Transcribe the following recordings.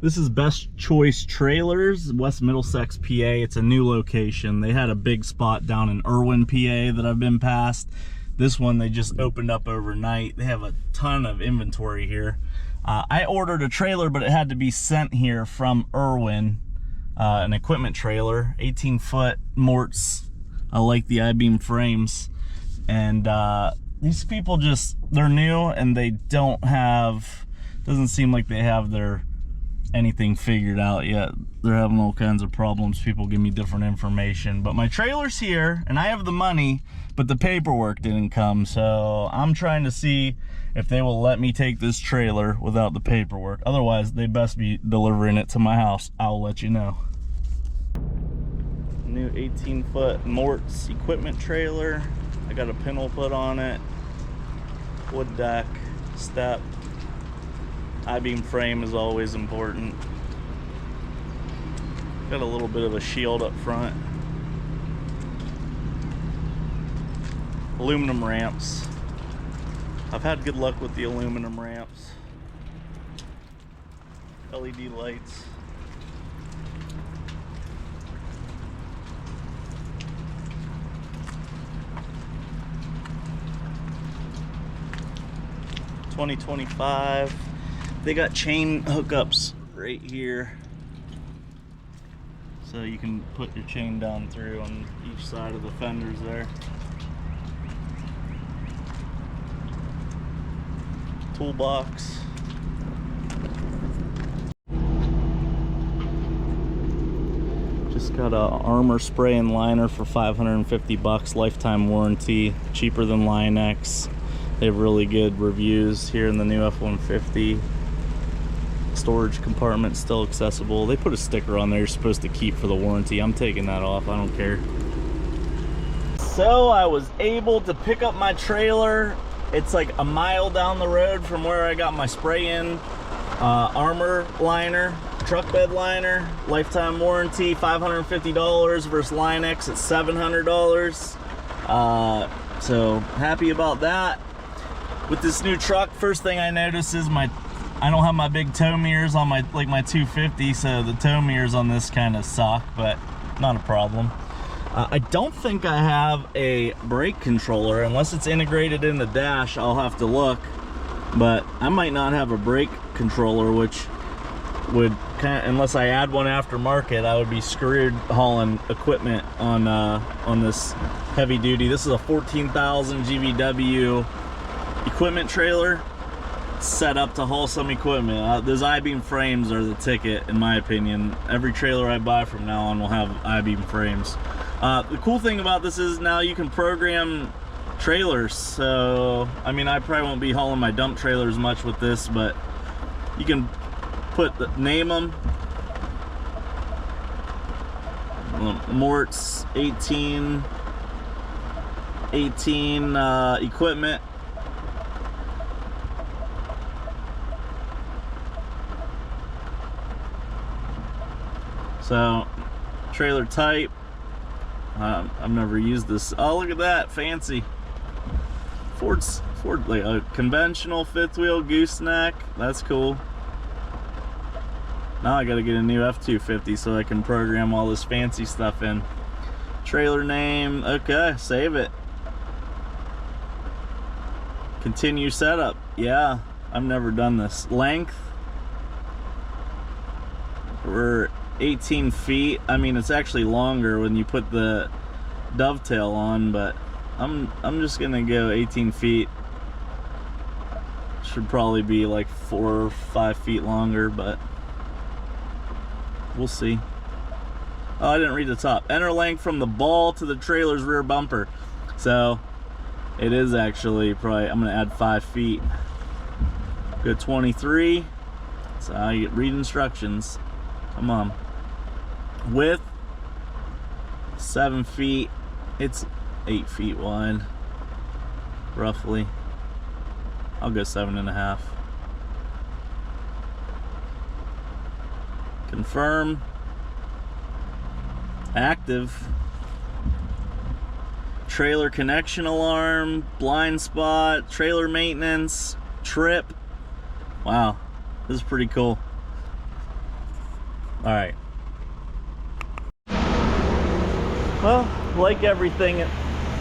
This is Best Choice Trailers, West Middlesex, PA. It's a new location. They had a big spot down in Irwin, PA that I've been past. This one they just opened up overnight. They have a ton of inventory here. I ordered a trailer, but it had to be sent here from Irwin, an equipment trailer, 18-foot Moritz. I like the I-beam frames. And these people they're new and they don't have, doesn't seem like they have anything figured out yet. They're having all kinds of problems. People give me different information, but my trailer's here and I have the money, but the paperwork didn't come. So I'm trying to see if they will let me take this trailer without the paperwork. Otherwise, they best be delivering it to my house. I'll let you know. New 18-foot Moritz equipment trailer. I got a pintle put on it, wood deck, step. I-beam frame is always important. Got a little bit of a shield up front. Aluminum ramps. I've had good luck with the aluminum ramps. LED lights. $20.25. They got chain hookups right here, so you can put your chain down through on each side of the fenders there. Toolbox. Just got a armor spray and liner for $550, lifetime warranty, cheaper than Line-X. They have really good reviews here in the new F-150. Storage compartment still accessible. They put a sticker on there you're supposed to keep for the warranty. I'm taking that off, I don't care. So I was able to pick up my trailer. It's like a mile down the road from where I got my spray-in armor liner, truck bed liner, lifetime warranty, $550 versus Line-X at $700. So happy about that. With this new truck, first thing I notice is I don't have my big tow mirrors on my 250, so the tow mirrors on this kind of suck, but not a problem. I don't think I have a brake controller. Unless it's integrated in the dash, I'll have to look, but I might not have a brake controller, which would unless I add one aftermarket, I would be screwed hauling equipment on this heavy duty. This is a 14,000 GVW equipment trailer set up to haul some equipment. Those I-beam frames are the ticket, in my opinion. Every trailer I buy from now on will have I-beam frames. The cool thing about this is now you can program trailers. So, I mean, I probably won't be hauling my dump trailers much with this, but you can name them. Moritz 18 equipment. So, trailer type. I've never used this. Oh, look at that, fancy. Ford, like a conventional fifth wheel gooseneck. That's cool. Now I gotta get a new F-250 so I can program all this fancy stuff in. Trailer name, okay, save it. Continue setup. Yeah, I've never done this. Length. We're 18 feet. I mean, it's actually longer when you put the dovetail on, but I'm just gonna go 18 feet. Should probably be like 4 or 5 feet longer, but we'll see. Oh, I didn't read the top. Enter length from the ball to the trailer's rear bumper. So it is actually probably, I'm gonna add 5 feet. Go 23. So I read instructions. Come on. Width 7 feet. It's 8 feet wide, roughly. I'll go 7.5. Confirm. Active. Trailer connection alarm, blind spot, trailer maintenance, trip. Wow, this is pretty cool. All right. Well, like everything,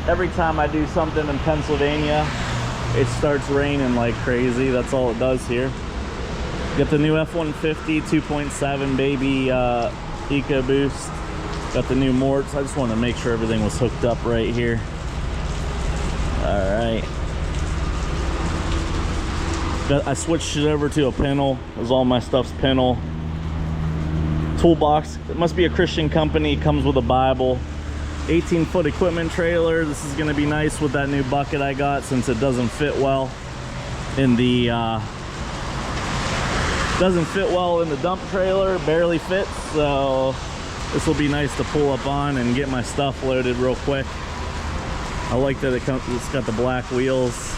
every time I do something in Pennsylvania, it starts raining like crazy. That's all it does here. Got the new F-150 2.7 baby EcoBoost. Got the new Moritz. I just wanted to make sure everything was hooked up right here. All right. I switched it over to a pintle. Because all my stuff's pintle. Toolbox. It must be a Christian company. Comes with a Bible. 18-foot equipment trailer. This is going to be nice with that new bucket I got, since it doesn't fit well in the dump trailer. Barely fits, so this will be nice to pull up on and get my stuff loaded real quick. I like that it's got the black wheels.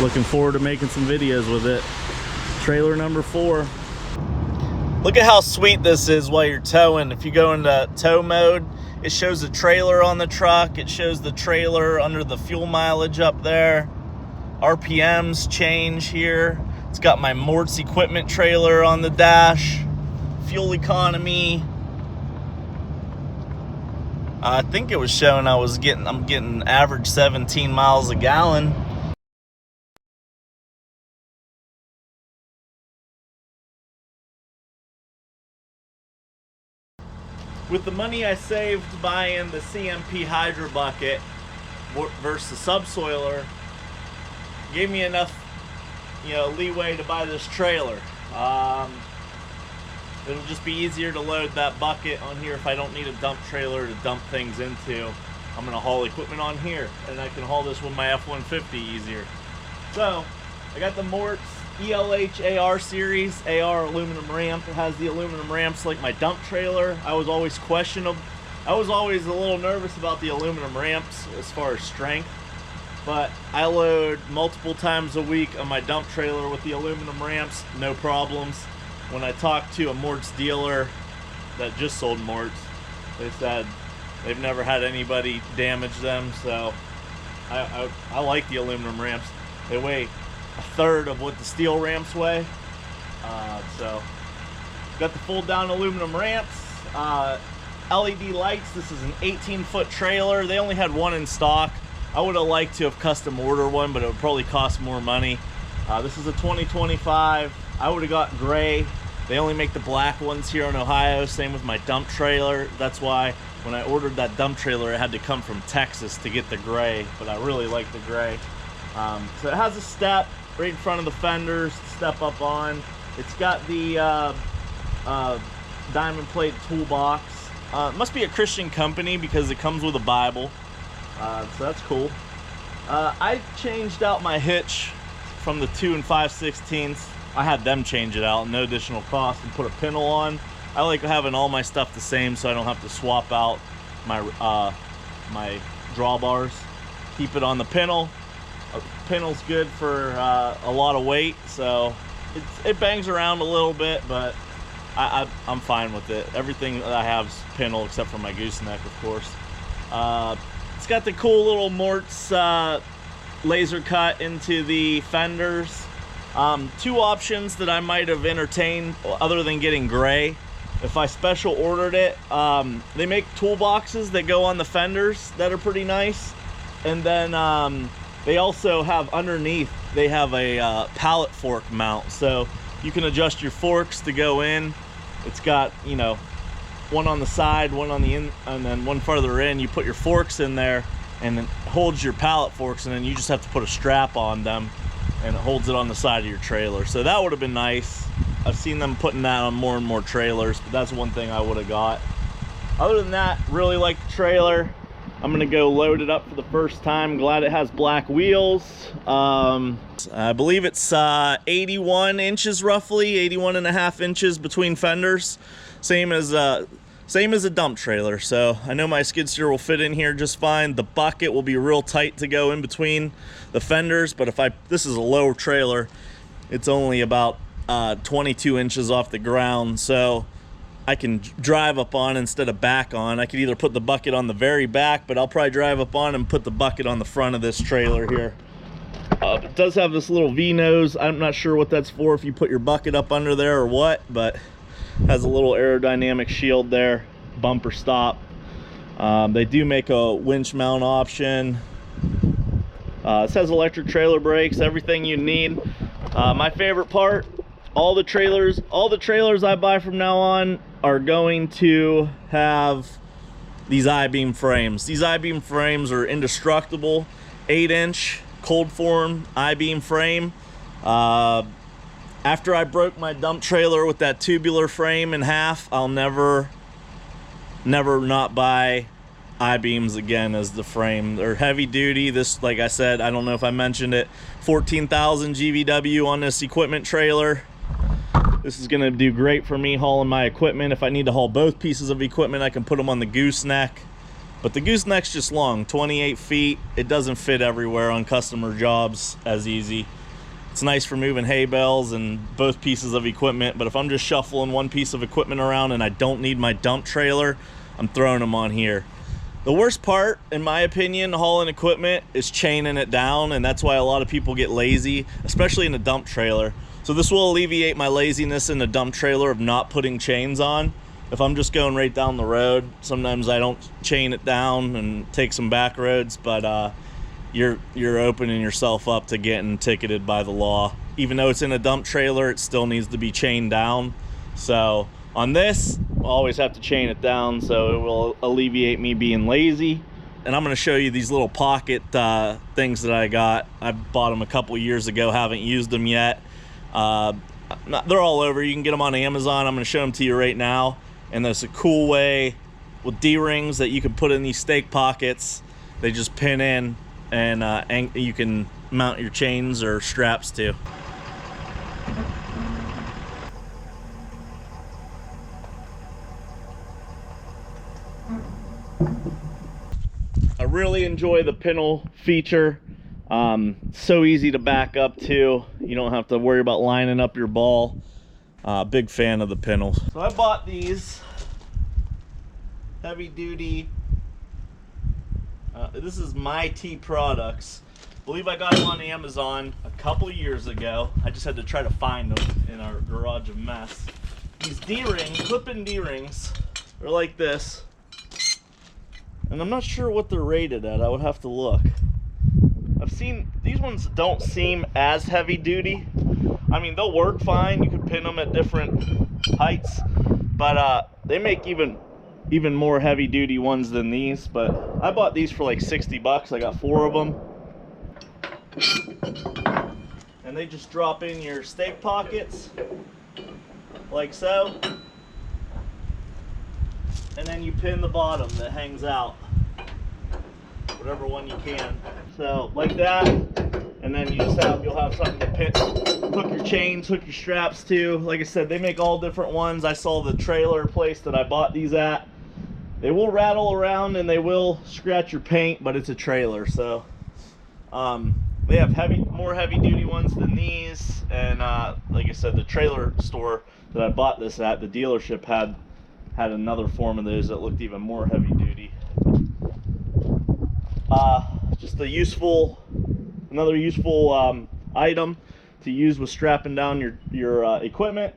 Looking forward to making some videos with it. Trailer number 4. Look at how sweet this is while you're towing. If you go into tow mode, it shows the trailer on the truck. It shows the trailer under the fuel mileage up there. RPMs change here. It's got my Moritz equipment trailer on the dash. Fuel economy. I think it was showing I'm getting average 17 miles a gallon. With the money I saved buying the CMP Hydro Bucket versus the subsoiler, gave me enough, leeway to buy this trailer. It'll just be easier to load that bucket on here if I don't need a dump trailer to dump things into. I'm gonna haul equipment on here, and I can haul this with my F-150 easier. So, I got the Moritz ELH AR series, AR aluminum ramp. It has the aluminum ramps like my dump trailer. I was always a little nervous about the aluminum ramps as far as strength, but I load multiple times a week on my dump trailer with the aluminum ramps, no problems. When I talked to a Moritz dealer that just sold Moritz, they said they've never had anybody damage them, so I like the aluminum ramps. They weigh a third of what the steel ramps weigh. So got the fold down aluminum ramps, LED lights. This is an 18-foot trailer. They only had one in stock. I would have liked to have custom ordered one, but it would probably cost more money. This is a 2025. I would have got gray. They only make the black ones here in Ohio. Same with my dump trailer. That's why when I ordered that dump trailer, it had to come from Texas to get the gray, but I really like the gray. So it has a step right in front of the fenders to step up on. It's got the diamond plate toolbox. It must be a Christian company because it comes with a Bible. So that's cool. I changed out my hitch from the 2 5/16. I had them change it out, no additional cost, and put a pintle on. I like having all my stuff the same so I don't have to swap out my my drawbars. Keep it on the pintle. A pintle's good for a lot of weight, so it bangs around a little bit, but I'm fine with it. Everything that I have is pintle except for my gooseneck, of course. It's got the cool little Moritz laser cut into the fenders. 2 options that I might have entertained other than getting gray. If I special ordered it, they make toolboxes that go on the fenders that are pretty nice. And then they also have underneath, they have a pallet fork mount. So you can adjust your forks to go in. It's got, one on the side, one on the in, and then one farther in. You put your forks in there and then holds your pallet forks, and then you just have to put a strap on them and it holds it on the side of your trailer. So that would have been nice. I've seen them putting that on more and more trailers, but that's one thing I would have got. Other than that, really like the trailer. I'm gonna go load it up for the first time. Glad it has black wheels. I believe it's 81 inches roughly, 81.5 inches between fenders. Same as a dump trailer. So I know my skid steer will fit in here just fine. The bucket will be real tight to go in between the fenders, but this is a low trailer. It's only about 22 inches off the ground, so I can drive up on instead of back on. I could either put the bucket on the very back, but I'll probably drive up on and put the bucket on the front of this trailer here. It does have this little V-nose. I'm not sure what that's for, if you put your bucket up under there or what, but Has a little aerodynamic shield there, bumper stop. They do make a winch mount option. It says electric trailer brakes, everything you need. My favorite part, all the trailers I buy from now on are going to have these I-beam frames. These I-beam frames are indestructible. 8-inch cold form I-beam frame. After I broke my dump trailer with that tubular frame in half, I'll never not buy I-beams again as the frame. They're heavy duty. This, like I said, I don't know if I mentioned it, 14,000 GVW on this equipment trailer. This is gonna do great for me hauling my equipment. If I need to haul both pieces of equipment, I can put them on the gooseneck. But the gooseneck's just long, 28 feet. It doesn't fit everywhere on customer jobs as easy. It's nice for moving hay bales and both pieces of equipment, but if I'm just shuffling one piece of equipment around and I don't need my dump trailer, I'm throwing them on here. The worst part, in my opinion, hauling equipment is chaining it down, and that's why a lot of people get lazy, especially in a dump trailer. So this will alleviate my laziness in the dump trailer of not putting chains on. If I'm just going right down the road, sometimes I don't chain it down and take some back roads, but you're opening yourself up to getting ticketed by the law. Even though it's in a dump trailer, it still needs to be chained down. So on this, I'll always have to chain it down, so it will alleviate me being lazy. And I'm going to show you these little pocket things that I got. I bought them a couple years ago, haven't used them yet. They're all over. You can get them on Amazon. I'm going to show them to you right now. And there's a cool way with D-rings that you can put in these stake pockets. They just pin in, and you can mount your chains or straps to. I really enjoy the pintle feature. So easy to back up to. You don't have to worry about lining up your ball. Big fan of the pintles. So I bought these heavy duty. This is My T Products. I believe I got them on Amazon a couple years ago. I just had to try to find them in our garage of mess. These D-rings, clip-in D-rings, are like this. And I'm not sure what they're rated at. I would have to look. I've seen, these ones don't seem as heavy duty. I mean, they'll work fine. You can pin them at different heights. But they make even more heavy duty ones than these. But I bought these for like 60 bucks. I got 4 of them. And they just drop in your stake pockets, like so. And then you pin the bottom that hangs out, whatever one you can. So like that, and then you'll have something to pin, hook your chains, hook your straps to. Like I said, they make all different ones. I saw the trailer place that I bought these at. They will rattle around and they will scratch your paint, but it's a trailer, so they have more heavy duty ones than these. And like I said, the trailer store that I bought this at, the dealership had another form of those that looked even more heavy duty. Just another useful item to use with strapping down your equipment.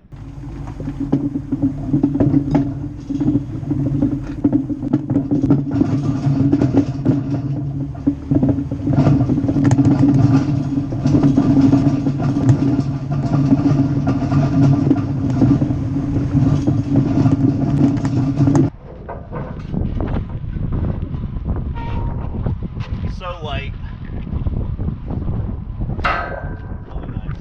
So light. Really nice.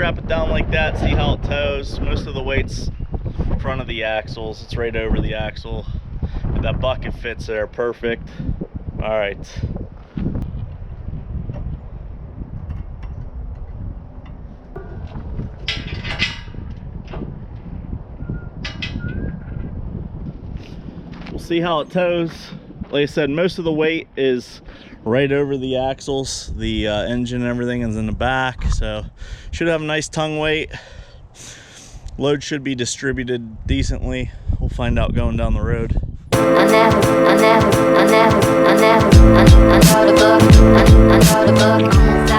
strap it down like that, see how it tows. Most of the weight's in front of the axles. It's right over the axle. But that bucket fits there perfect. All right. We'll see how it tows. Like I said, most of the weight is right over the axles. The engine and everything is in the back, so should have a nice tongue weight. Load should be distributed decently. We'll find out going down the road. I know the book.